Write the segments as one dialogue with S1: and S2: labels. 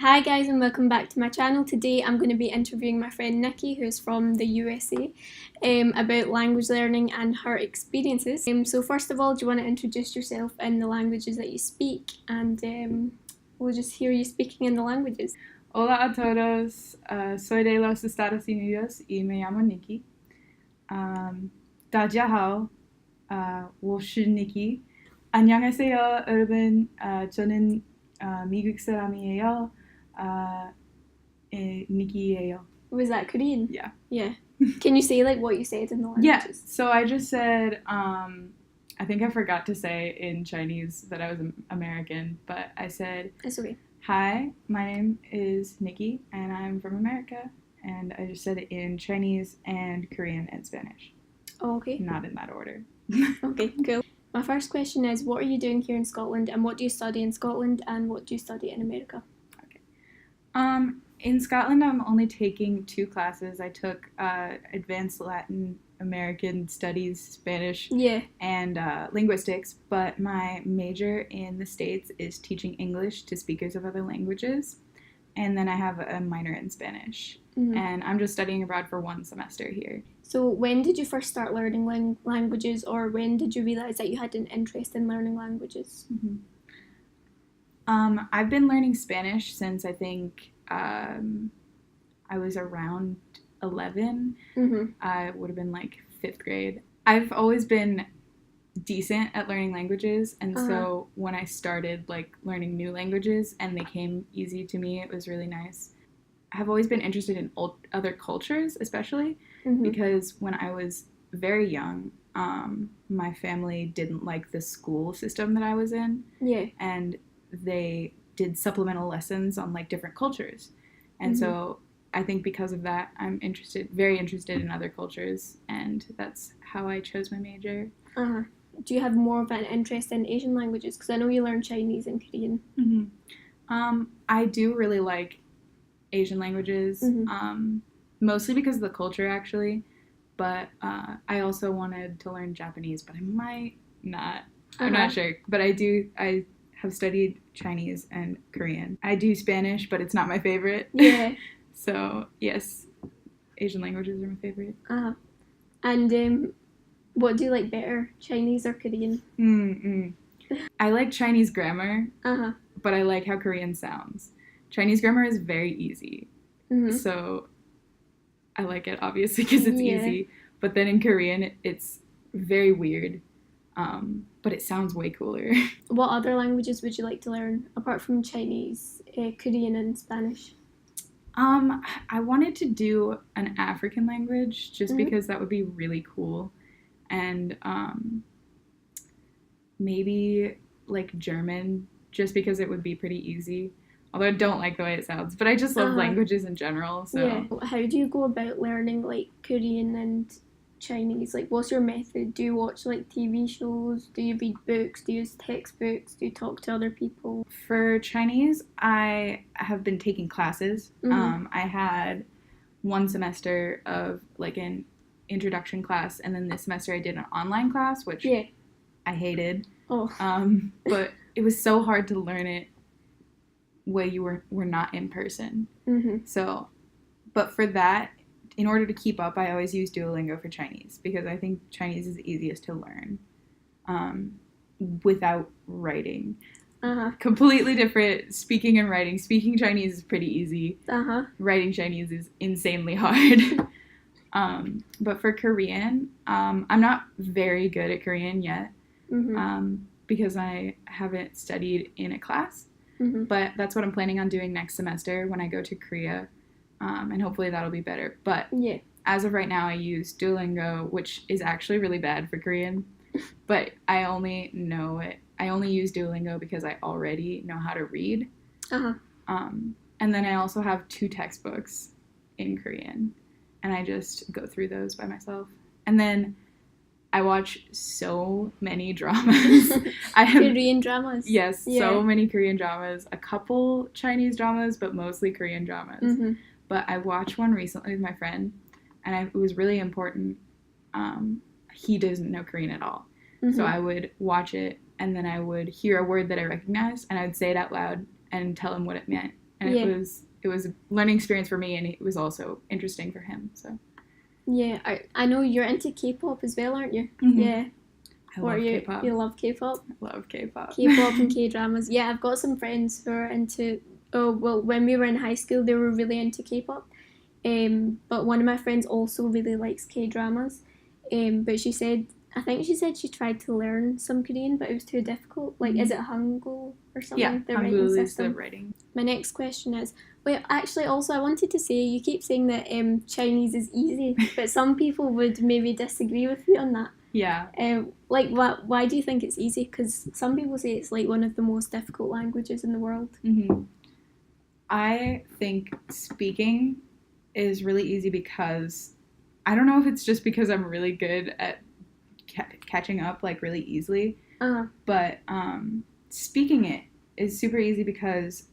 S1: Hi guys and welcome back to my channel. Today I'm going to be interviewing my friend Nikki, who's from the USA, about language learning and her experiences. So first of all, do you want to introduce yourself in the languages that you speak, and we'll just hear you speaking in the languages.
S2: Hola a todos, soy de los Estados Unidos y me llamo Nikki. 大家好, 我是 Nikki. 안녕하세요, 여러분. 저는 미국 사람이에요. Nikki예요.
S1: Was that Korean?
S2: Yeah.
S1: Yeah. Can you say like what you said in the languages?
S2: Yeah, so I just said, I think I forgot to say in Chinese that I was American, but I said,
S1: It's okay.
S2: Hi, my name is Nikki, and I'm from America. And I just said it in Chinese and Korean and Spanish.
S1: Oh, okay.
S2: Not in that order.
S1: Okay, cool. My first question is, what are you doing here in Scotland, and what do you study in Scotland, and what do you study in America?
S2: In Scotland, I'm only taking 2 classes. I took Advanced Latin American Studies, Spanish,
S1: Yeah.
S2: and linguistics, but my major in the States is teaching English to speakers of other languages, and then I have a minor in Spanish, and I'm just studying abroad for 1 semester here.
S1: So when did you first start learning languages, or when did you realise that you had an interest in learning languages?
S2: I've been learning Spanish since I think I was around 11. I would have been like 5th grade. I've always been decent at learning languages, and so when I started like learning new languages and they came easy to me, it was really nice. I've always been interested in other cultures, especially because when I was very young, my family didn't like the school system that I was in.
S1: Yeah.
S2: And they did supplemental lessons on like different cultures. And so I think because of that, I'm very interested in other cultures, and that's how I chose my major.
S1: Do you have more of an interest in Asian languages? Because I know you learn Chinese and Korean.
S2: I do really like Asian languages, mostly because of the culture, actually. But I also wanted to learn Japanese, but I might not. I'm not sure. But I have studied Chinese and Korean. I do Spanish, but it's not my favorite.
S1: Yeah.
S2: So, yes, Asian languages are my favorite.
S1: And what do you like better, Chinese or Korean?
S2: I like Chinese grammar, but I like how Korean sounds. Chinese grammar is very easy, so I like it, obviously, because it's easy. But then in Korean, it's very weird, but it sounds way cooler.
S1: What other languages would you like to learn, apart from Chinese, Korean and Spanish?
S2: I wanted to do an African language, just because that would be really cool. And maybe like German, just because it would be pretty easy. Although I don't like the way it sounds, but I just love languages in general. So.
S1: Yeah. How do you go about learning like Korean and Chinese? Like, what's your method? Do you watch like TV shows? Do you read books? Do you use textbooks? Do you talk to other people?
S2: For Chinese, I have been taking classes. I had 1 semester of like an introduction class, and then this semester I did an online class, which I hated. But it was so hard to learn it when you were not in person. So, but for that, in order to keep up, I always use Duolingo for Chinese, because I think Chinese is the easiest to learn without writing. Completely different speaking and writing. Speaking Chinese is pretty easy. Writing Chinese is insanely hard. But for Korean, I'm not very good at Korean yet, because I haven't studied in a class. But that's what I'm planning on doing next semester when I go to Korea, and hopefully that'll be better. But as of right now, I use Duolingo, which is actually really bad for Korean, but I only use Duolingo because I already know how to read. And then I also have 2 textbooks in Korean, and I just go through those by myself. And then I watch so many dramas.
S1: Korean dramas?
S2: Yes, so many Korean dramas. A couple Chinese dramas, but mostly Korean dramas. But I watched one recently with my friend, and it was really important. He doesn't know Korean at all. So I would watch it, and then I would hear a word that I recognized, and I would say it out loud and tell him what it meant. and it was a learning experience for me, and it was also interesting for him. So
S1: yeah, I know you're into K-pop as well, aren't you?
S2: Mm-hmm.
S1: Yeah.
S2: I love K-pop.
S1: You love K-pop?
S2: I love K-pop.
S1: K-pop and K-dramas. Yeah, I've got some friends who are into. Oh well, when we were in high school, they were really into K-pop. But one of my friends also really likes K-dramas. But I think she said she tried to learn some Korean, but it was too difficult. Like, is it Hangul or something?
S2: Yeah,
S1: the
S2: Hangul
S1: writing
S2: is the writing.
S1: My next question is, wait, actually, also, I wanted to say, you keep saying that Chinese is easy, but some people would maybe disagree with you on that.
S2: Yeah.
S1: Like, why do you think it's easy? Because some people say it's, like, one of the most difficult languages in the world.
S2: Mm-hmm. I think speaking is really easy because, I don't know if it's just because I'm really good at catching up, like, really easily, but speaking it is super easy because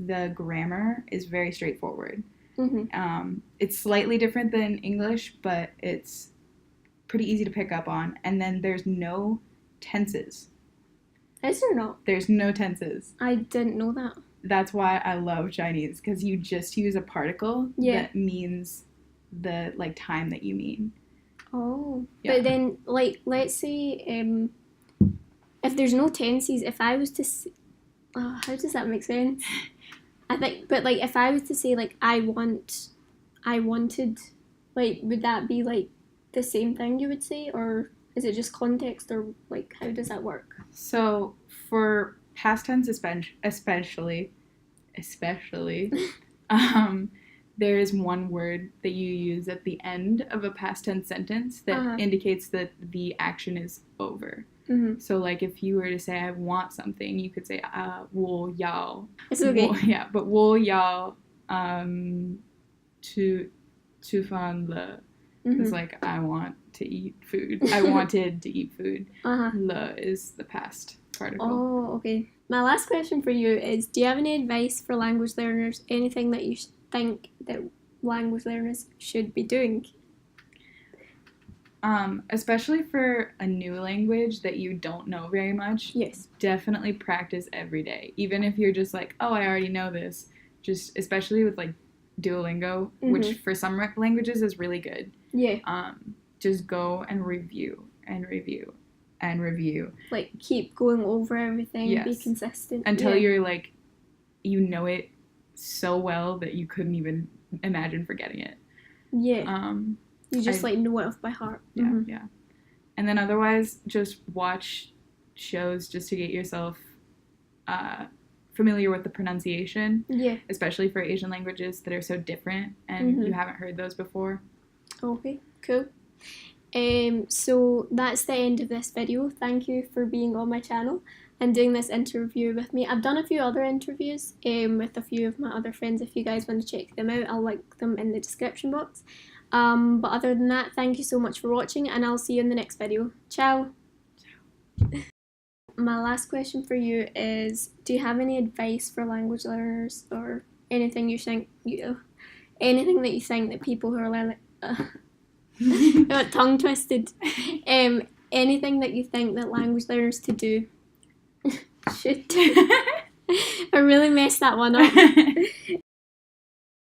S2: the grammar is very straightforward.
S1: Mm-hmm.
S2: It's slightly different than English, but it's pretty easy to pick up on. And then there's no tenses.
S1: Is there not?
S2: There's no tenses.
S1: I didn't know that.
S2: That's why I love Chinese, because you just use a particle that means the, like, time that you mean.
S1: Oh.
S2: Yeah.
S1: But then, like, let's say if there's no tenses, if I was to how does that make sense? I think, but, like, if I was to say, like, I wanted, like, would that be, like, the same thing you would say, or is it just context, or, like, how does that work?
S2: So for past tense especially there is one word that you use at the end of a past tense sentence that indicates that the action is over.
S1: Mm-hmm.
S2: So, like, if you were to say I want something, you could say 我要.
S1: It's okay.
S2: But 我要吃饭了. It's like, I want to eat food. I wanted to eat food. Le is the past particle.
S1: Oh, okay. My last question for you is, do you have any advice for language learners? Anything that you think that language learners should be doing?
S2: Especially for a new language that you don't know very much.
S1: Yes.
S2: Definitely practice every day. Even if you're just like, oh, I already know this. Just, especially with, like, Duolingo, which for some languages is really good.
S1: Yeah.
S2: Just go and review.
S1: Like, keep going over everything.
S2: Yes.
S1: Be consistent.
S2: Until you're, like, you know it so well that you couldn't even imagine forgetting it.
S1: Yeah. You just, like, know it off by heart.
S2: Yeah, yeah. And then otherwise, just watch shows just to get yourself familiar with the pronunciation.
S1: Yeah.
S2: Especially for Asian languages that are so different and you haven't heard those before.
S1: Okay, cool. So that's the end of this video. Thank you for being on my channel and doing this interview with me. I've done a few other interviews with a few of my other friends. If you guys want to check them out, I'll link them in the description box. But other than that, thank you so much for watching, and I'll see you in the next video. Ciao! My last question for you is, do you have any advice for language learners, or anything you think anything that you think that people who are learning tongue twisted, anything that you think that language learners to do should I really messed that one up.